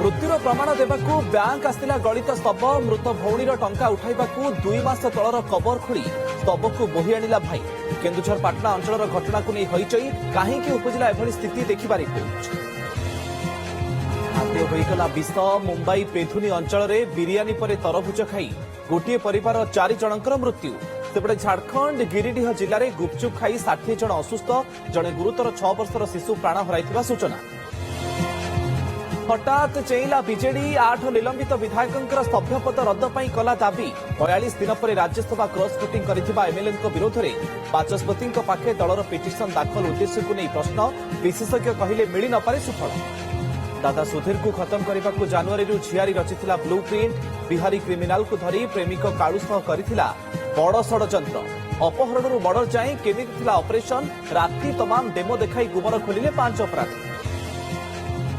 मृत्युर प्रमाण देवाकू बैंक आसला गलित स्तब मृत भौणीर टंका उठाइबाकू 2 मास तलर कबर खोली स्तब को बोही आनिला भाई केन्दुझर पाटना अंचल घटना को नहीं हईचई कहीं उपजिला एभली स्थिति देखा रिपोर्ट। खाद्य होईगला विष मुंबई पेथुनी अंचल में बिरियानी पर तरभुज खाई गोटे परिवार 4 जनकर मृत्यु सेपटे झारखंड गिरिडीह जिले में गुपचुप खाई 60 जन असुस्थ जड़े गुरुतर 6 वर्षर शिशु प्राण हराई सूचना। हठात चेईला बीजेडी 8 निलंबित विधायकों सभ्यपद रद्द पर कला दाबी 42 दिन पर राज्यसभा क्रॉस वोटिंग करिथिबा एमएलए विरोध में बाचस्पति पाखे दलर पिटिशन दाखल उद्देश्य को नहीं प्रश्न विशेषज्ञ कहले मिली न पारे सुफल। दादा सुधीर को खत्म करने को जनवरी झियारी रचिथिला ब्लू प्रिंट बिहारी क्रिमिनाल को धरी प्रेमिक कालू सह करथिला बड़ षड़यंत्र अपहरणरू मर्डर जाए केमिति थिला ऑपरेशन राति तमाम डेमो देखाई गुमर खोलिले 5 अपराधी।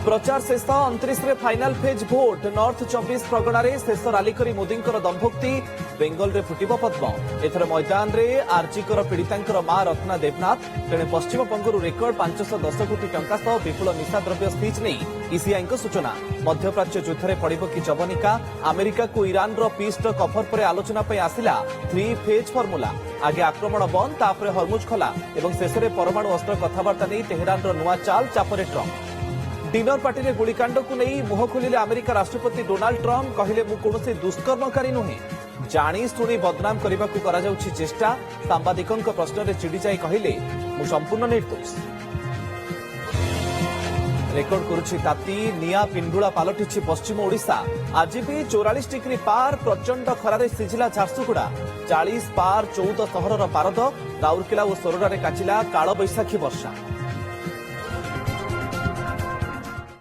प्रचार शेष 29 रे final phase vote north 24 Pragna रे शेष राली करी मोदी दंभोक्ति बेंगल रे फुटिबो पद्म एथर मैदान रे आरजीकर पीड़ितांकर मां रत्ना देवनाथ तेणे पश्चिम बंगरू रेकर्ड 510 कोटी टंका सह विपुल निशा द्रव्य सीज नहीं ईसीआई सूचना। मध्यप्राच्य युद्ध में पड़िब कि जवनिका अमेरिका को ईरान रो पीस टॉक ऑफर पर आलोचना पर आसिला 3 फेज फर्मुला आगे आक्रमण बंद तापर हरमुज खोला एवं शेष में परमाणु अस्त्र कथबार्ता नहीं तेहरान रो नुआ चाल चापरे ट्रंप। डिनर पार्टी में गुलिकांड को नहीं मुह खोलिले अमेरिका राष्ट्रपति डोनाल्ड ट्रंप कहले मु कोनोसी दुष्कर्मकारी नुहे जानी शुणी बदनाम करने को करा जाउछि चेष्टा सांबादिकों प्रश्न में चिड़ी जाई कहले मु संपूर्ण निर्दोष। रेकर्ड करुछि ताती निया पिंडुला पालटिछि पश्चिम ओडिशा आज भी 44 डिग्री पार प्रचंड खरारे सिझिला झारसुगुड़ा 40 पार 14 सहरर पारद राउरकेला और सोरडारे काचिला काल बैशाखी वर्षा।